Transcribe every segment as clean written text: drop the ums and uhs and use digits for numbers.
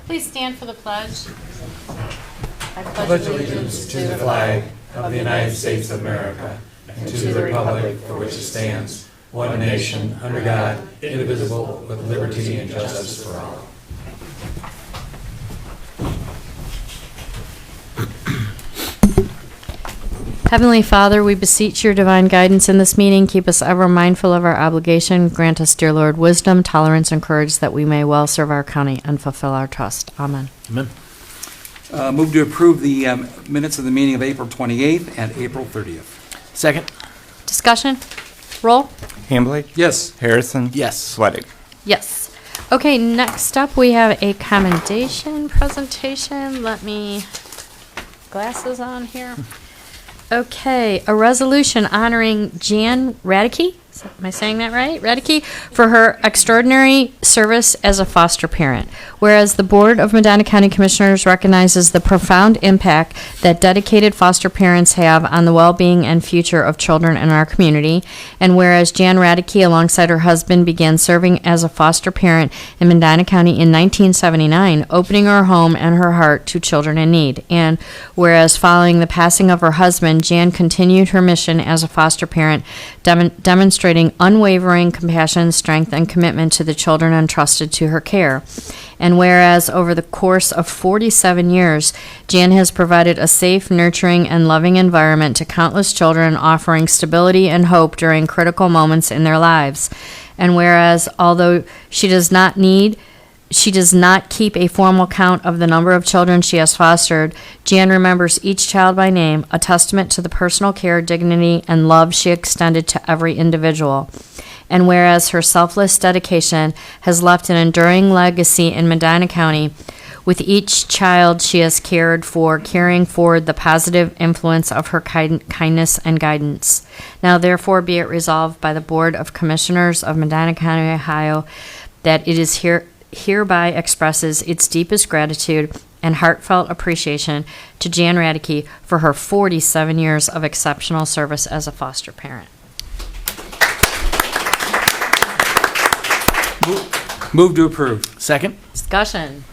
Please stand for the pledge. I pledge allegiance to the flag of the United States of America and to the republic for which it stands, one nation, under God, indivisible, with liberty and justice for all. Heavenly Father, we beseech your divine guidance in this meeting. Keep us ever mindful of our obligation. Grant us, dear Lord, wisdom, tolerance, and courage that we may well serve our county and fulfill our trust. Amen. Amen. Move to approve the minutes of the meeting of April 28th and April 30th. Second. Discussion? Roll? Hambley? Yes. Harrison? Yes. Sweattick? Yes. Okay, next up we have a commendation presentation. Let me, glasses on here. Okay, a resolution honoring Jan Radke, am I saying that right? Radke, for her extraordinary service as a foster parent. Whereas the Board of Medina County Commissioners recognizes the profound impact that dedicated foster parents have on the well-being and future of children in our community. And whereas Jan Radke, alongside her husband, began serving as a foster parent in Medina County in 1979, opening her home and her heart to children in need. And whereas following the passing of her husband, Jan continued her mission as a foster parent, demonstrating unwavering compassion, strength, and commitment to the children entrusted to her care. And whereas over the course of 47 years, Jan has provided a safe, nurturing, and loving environment to countless children, offering stability and hope during critical moments in their lives. And whereas although she does not keep a formal count of the number of children she has fostered, Jan remembers each child by name, a testament to the personal care, dignity, and love she extended to every individual. And whereas her selfless dedication has left an enduring legacy in Medina County, with each child she has cared for, carrying forward the positive influence of her kindness and guidance. Now therefore be it resolved by the Board of Commissioners of Medina County, Ohio, that it is hereby expresses its deepest gratitude and heartfelt appreciation to Jan Radke for her 47 years of exceptional service as a foster parent. Move to approve. Second. Discussion.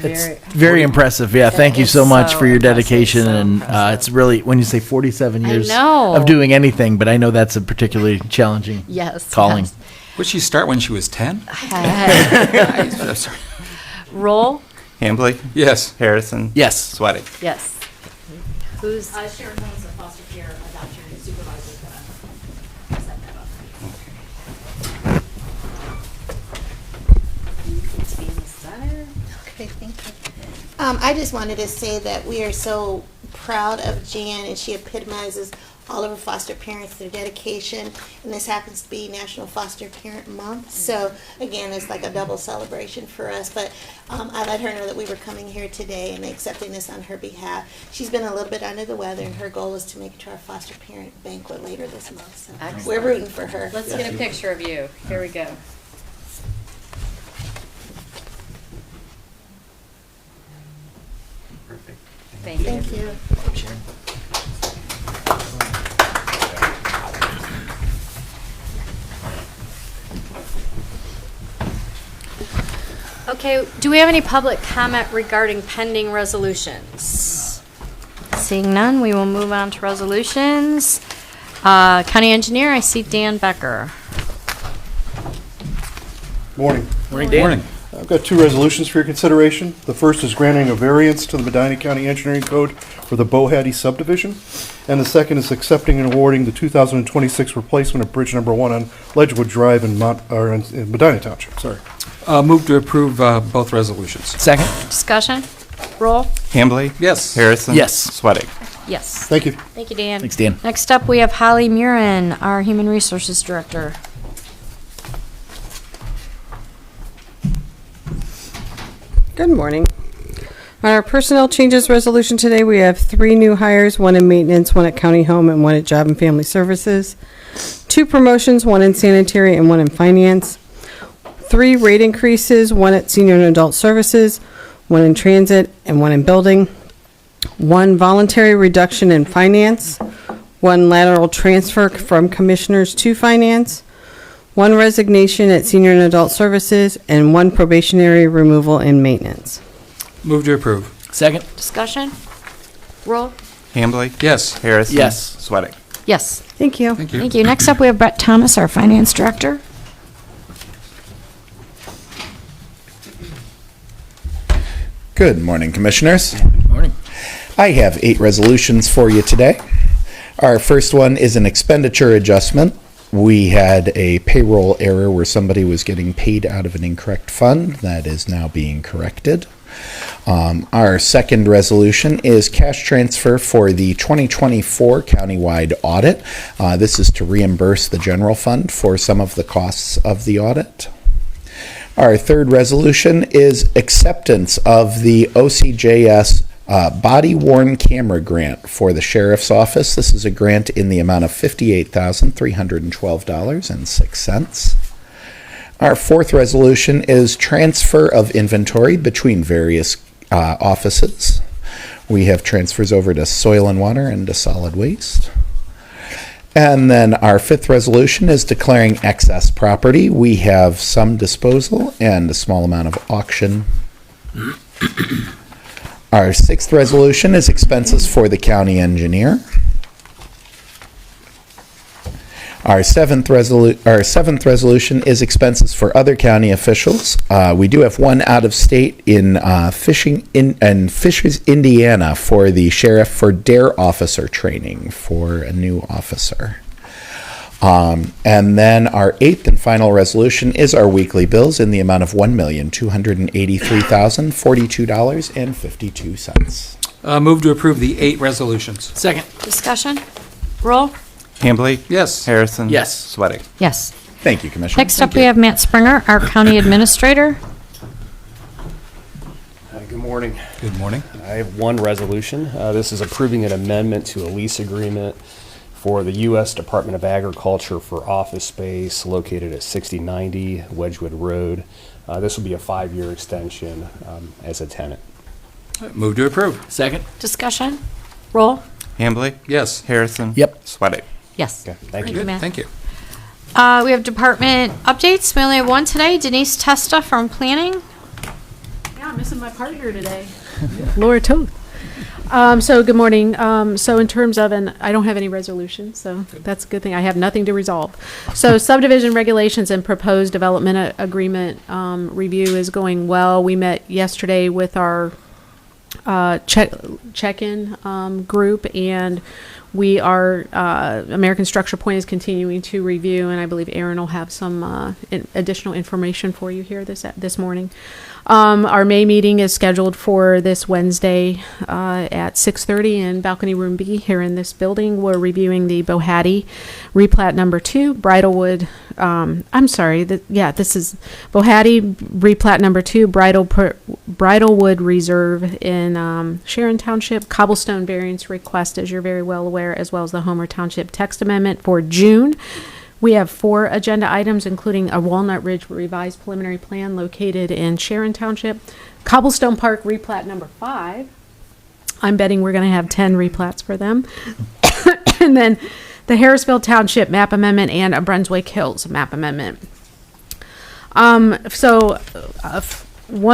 It's very impressive. Yeah, thank you so much for your dedication. And it's really, when you say 47 years of doing anything, but I know that's a particularly challenging calling. Yes. Would she start when she was 10? I'm sorry. Roll? Hambley? Yes. Harrison? Yes. Sweattick? Yes. Who's? Sharon Holmes, a foster care adoption supervisor. Set that up. Okay, thank you. I just wanted to say that we are so proud of Jan, and she epitomizes all of her foster parents, their dedication, and this happens to be National Foster Parent Month. So again, it's like a double celebration for us. But I let her know that we were coming here today and accepting this on her behalf. She's been a little bit under the weather, and her goal is to make it to our foster parent banquet later this month. So we're rooting for her. Let's get a picture of you. Here we go. Perfect. Thank you. Thank you. Okay, do we have any public comment regarding pending resolutions? Seeing none, we will move on to resolutions. County Engineer, I see Dan Becker. Morning. Morning, Dan. Morning. I've got two resolutions for your consideration. The first is granting a variance to the Medina County Engineering Code for the Bohattie subdivision, and the second is accepting and awarding the 2026 replacement of Bridge Number 1 on Ledgewood Drive in Medina Township. Sorry. Move to approve both resolutions. Second. Discussion? Roll? Hambley? Yes. Harrison? Yes. Sweattick? Yes. Thank you. Thank you, Dan. Thanks, Dan. Next up, we have Holly Murin, our Human Resources Director. Good morning. On our personnel changes resolution today, we have 3 new hires, 1 in maintenance, 1 at county home, and 1 at job and family services. 2 promotions, 1 in sanitary and 1 in finance. 3 rate increases, 1 at senior and adult services, 1 in transit, and 1 in building. 1 voluntary reduction in finance. 1 lateral transfer from commissioners to finance. 1 resignation at Senior and Adult Services, and 1 probationary removal and maintenance. Move to approve. Second? Discussion? Roll? Hambley? Yes. Harrison? Yes. Sweattick? Yes. Thank you. Thank you. Thank you. Next up, we have Brett Thomas, our Finance Director. Good morning, Commissioners. Morning. I have 8 resolutions for you today. Our first one is an expenditure adjustment. We had a payroll error where somebody was getting paid out of an incorrect fund. That is now being corrected. Our second resolution is cash transfer for the 2024 countywide audit. This is to reimburse the general fund for some of the costs of the audit. Our third resolution is acceptance of the OCJS body-worn camera grant for the Sheriff's Office. This is a grant in the amount of $58,312.06. Our fourth resolution is transfer of inventory between various offices. We have transfers over to soil and water and to solid waste. And then our fifth resolution is declaring excess property. We have some disposal and a small amount of auction. Our sixth resolution is expenses for the county engineer. Our seventh resolution is expenses for other county officials. We do have one out of state in Fishers, Indiana, for the sheriff for DARE officer training for a new officer. And then our eighth and final resolution is our weekly bills in the amount of $1,283,042.52. Move to approve the 8 resolutions. Second? Discussion? Roll? Hambley? Yes. Harrison? Yes. Sweattick? Yes. Thank you, Commissioner. Next up, we have Matt Springer, our County Administrator. Good morning. Good morning. I have one resolution. This is approving an amendment to a lease agreement for the U.S. Department of Agriculture for office space located at 6090 Wedgwood Road. This will be a 5-year extension as a tenant. Move to approve. Second? Discussion? Roll? Hambley? Yes. Harrison? Yep. Sweattick? Yes. Okay, thank you. Good. Matt. Thank you. We have department updates. We only have one today. Denise Testa from Planning. Yeah, I'm missing my partner today, Laura Toth. So good morning. So in terms of, and I don't have any resolutions, so that's a good thing. I have nothing to resolve. So subdivision regulations and proposed development agreement review is going well. We met yesterday with our check-in group, and we are American Structure Point is continuing to review, and I believe Aaron will have some additional information for you here this morning. Our May meeting is scheduled for this Wednesday at 6:30 in Balcony Room B here in this building. We're reviewing the Bohattie replat number 2, Bridlewood. This is Bohattie replat number 2, Bridlewood Reserve in Sharon Township. Cobblestone variance request, as you're very well aware, as well as the Homer Township text amendment for June. We have 4 agenda items, including a Walnut Ridge revised preliminary plan located in Sharon Township, Cobblestone Park replat number 5. I'm betting we're going to have 10 replats for them. And then the Harrisville Township map amendment and a Brunswick Hills map amendment. One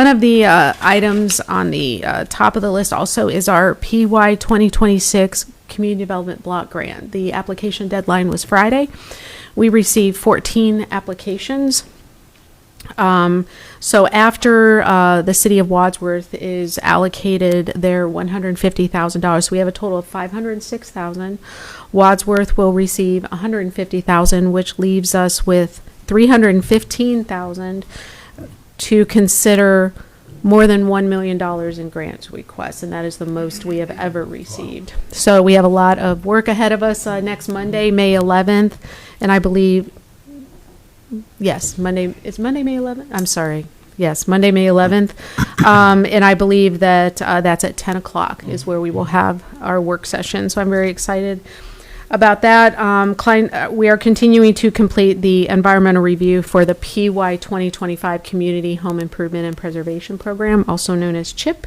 of the items on the top of the list also is our PY 2026 Community Development Block Grant. The application deadline was Friday. We received 14 applications. So after the city of Wadsworth is allocated their $150,000, so we have a total of $506,000. Wadsworth will receive $150,000, which leaves us with $315,000 to consider more than $1 million in grant requests, and that is the most we have ever received. So we have a lot of work ahead of us next Monday, May 11th, and I believe, yes, Monday, May 11th? I'm sorry. Yes, Monday, May 11th. And I believe that that's at 10 o'clock is where we will have our work session. So I'm very excited. About that, we are continuing to complete the environmental review for the PY 2025 Community Home Improvement and Preservation Program, also known as CHIP.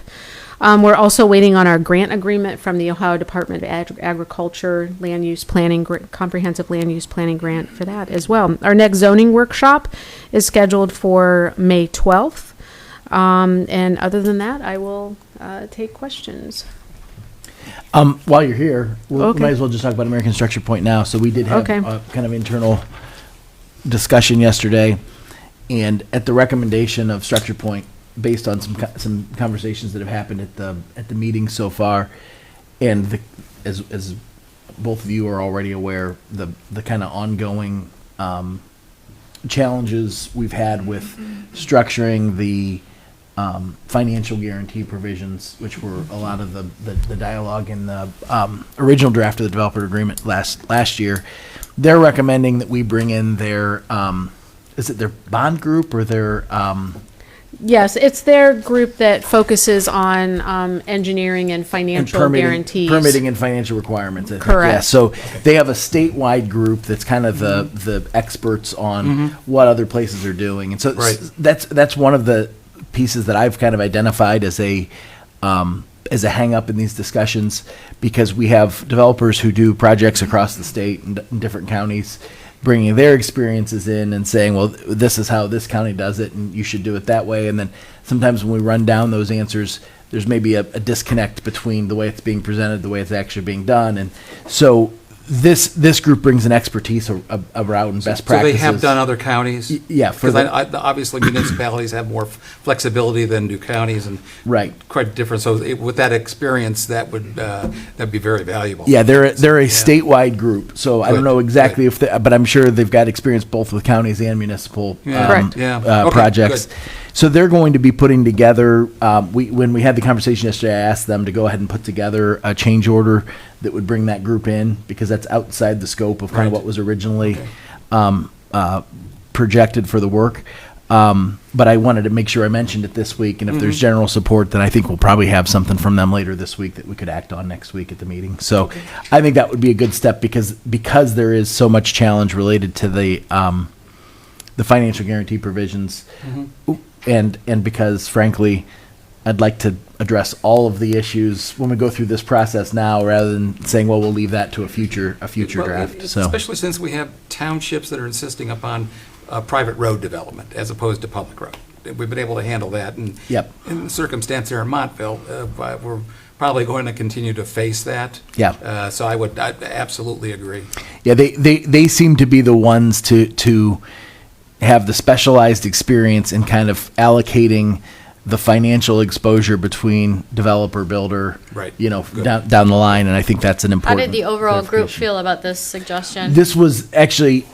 We're also waiting on our grant agreement from the Ohio Department of Agriculture Land Use Planning, Comprehensive Land Use Planning Grant for that as well. Our next zoning workshop is scheduled for May 12th. And other than that, I will take questions. While you're here, we Okay. might as well just talk about American Structure Point now. So we did have Okay. a kind of internal discussion yesterday, and at the recommendation of Structure Point, based on some conversations that have happened at the meeting so far, and as both of you are already aware, the kind of ongoing challenges we've had with structuring the financial guarantee provisions, which were a lot of the dialogue in the original draft of the developer agreement last year. They're recommending that we bring in their, is it their bond group or their, Yes, it's their group that focuses on engineering and financial guarantees. permitting and financial requirements. I think. Correct. Yeah, so they have a statewide group that's kind of the experts on what other places are doing, and so Right. that's one of the pieces that I've kind of identified as a hang up in these discussions, because we have developers who do projects across the state and in different counties, bringing their experiences in and saying, well, this is how this county does it, and you should do it that way. And then sometimes when we run down those answers, there's maybe a disconnect between the way it's being presented, the way it's actually being done. And so this group brings an expertise around best practices. So they have done other counties? Yeah. Because obviously municipalities have more flexibility than do counties, and Right. quite different. So with that experience, that'd be very valuable. Yeah, they're a statewide group, so I don't know exactly if, but I'm sure they've got experience both with counties and municipal Yeah. Correct. Yeah. Okay, projects. good. So they're going to be putting together. When we had the conversation yesterday, I asked them to go ahead and put together a change order that would bring that group in, because that's outside the scope of kind of Right. what was originally projected for the work. But I wanted to make sure I mentioned it this week, and if there's general support, then I think we'll probably have something from them later this week that we could act on next week at the meeting. So I think that would be a good step, because there is so much challenge related to the financial guarantee provisions, and because frankly, I'd like to address all of the issues when we go through this process now, rather than saying, well, we'll leave that to a future Well, draft. So. Especially since we have townships that are insisting upon private road development as opposed to public road. We've been able to handle that, and Yep. in the circumstance here in Montville, we're probably going to continue to face that. Yeah. So I absolutely agree. Yeah, they seem to be the ones to have the specialized experience in kind of allocating the financial exposure between developer, builder, Right. Good. down the line, and I think that's an How important. did the overall group clarification. feel about this suggestion? This was actually,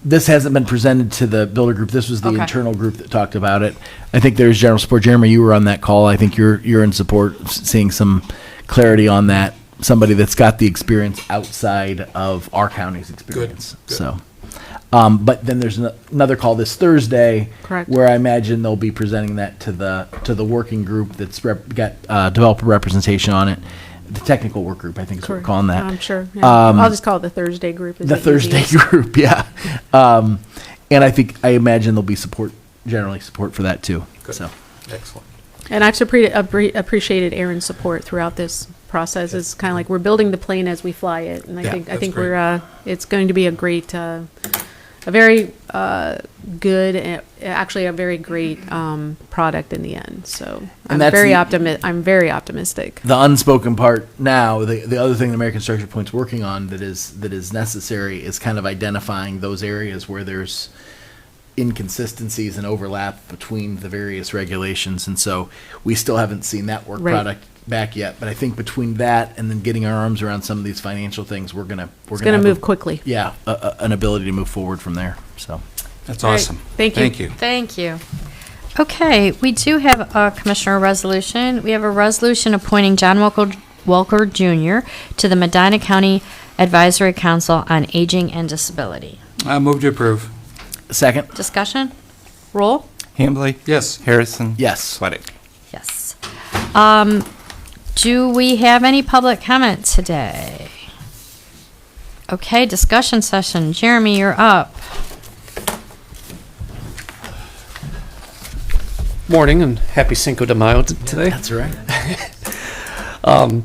this hasn't been presented to the builder group. This was the Okay. internal group that talked about it. I think there's general support. Jeremy, you were on that call. I think you're in support, of seeing some clarity on that. Somebody that's got the experience outside of our county's experience. Good. So, but then there's another call this Thursday. Correct. Where I imagine they'll be presenting that to the working group that's got developer representation on it. The technical work group, I think is what we're calling that. I'm sure. Yeah. I'll just call it the Thursday group. is The Thursday easiest. group, yeah. And I imagine there'll be generally support for that too. Good. So, Excellent. And I've appreciated Aaron's support throughout this process. It's kind of like we're building the plane as we fly it, and I Yeah, think that's great. we're it's going to be a great, a very good, actually a very great product in the end. So And that's I'm very optimistic. the unspoken part now, the other thing the American Structure Point's working on that is necessary is kind of identifying those areas where there's inconsistencies and overlap between the various regulations, and so we still haven't seen that work Right. product back yet. But I think between that and then getting our arms around some of these financial things, we're gonna It's going to move quickly. Yeah, an ability to move forward from there. So. That's All right. awesome. Thank you. Thank you. Thank you. Okay, we do have a commissioner resolution. We have a resolution appointing John Welker Jr. to the Medina County Advisory Council on Aging and Disability. Move to approve. Second. Discussion? Roll? Hambley? Yes. Harrison? Yes. Sweattick? Yes. Do we have any public comment today? Okay, discussion session. Jeremy, you're up. Morning and happy Cinco de Mayo today. That's right. I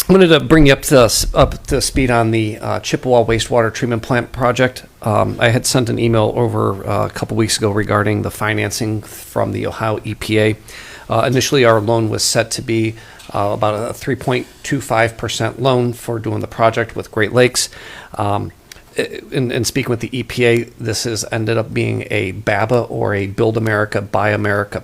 wanted to bring you up to speed on the Chippewa wastewater treatment plant project. I had sent an email over a couple weeks ago regarding the financing from the Ohio EPA. Initially, our loan was set to be about a 3.25% loan for doing the project with Great Lakes. In speaking with the EPA, this has ended up being a BABA, or a Build America, Buy America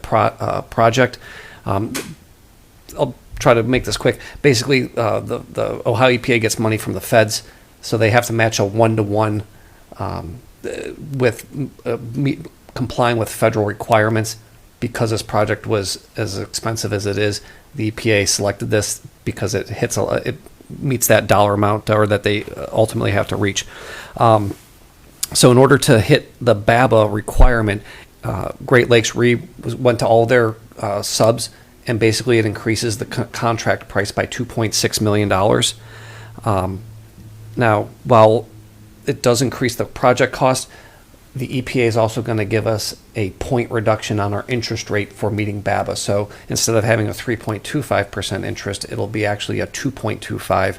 project. I'll try to make this quick. Basically, the Ohio EPA gets money from the feds, so they have to match a 1-to-1 with complying with federal requirements. Because this project was as expensive as it is, the EPA selected this because it meets that dollar amount, or that they ultimately have to reach. So in order to hit the BABA requirement, Great Lakes went to all their subs, and basically it increases the contract price by $2.6 million. Now, while it does increase the project cost, the EPA is also going to give us a point reduction on our interest rate for meeting BABA. So instead of having a 3.25% interest, it'll be actually a 2.25.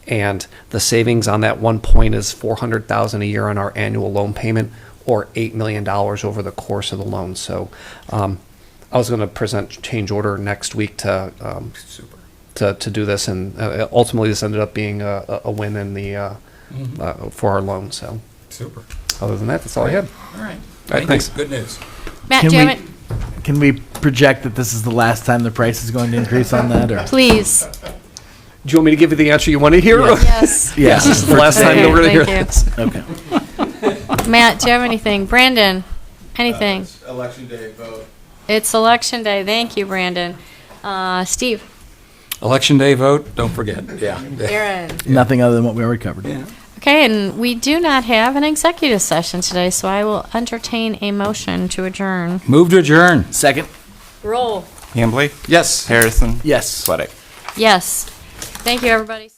And the savings on that 1 point is $400,000 a year on our annual loan payment, or $8 million over the course of the loan. So I was going to present change order next week to do this, and ultimately this ended up being a win in the for our loan. So Super. other than that, that's all I had. All right. All right, Thank thanks. you. Good news. Matt, Can do you we- have it? Can we project that this is the last time the price is going to increase on that, or? Please. Do you want me to give you the answer you want to hear? Yes. Yeah. This is the last time Okay, you're going to hear thank this. Okay. Matt, do you have anything? Brandon, anything? Election day vote. It's election day. Thank you, Brandon. Steve, Election day vote, don't forget. Yeah. Aaron. Nothing other than what we already covered. Okay, and we do not have an executive session today, so I will entertain a motion to adjourn. Move to adjourn. Second? Roll. Hambley? Yes. Harrison? Yes. Sweattick? Yes. Thank you, everybody.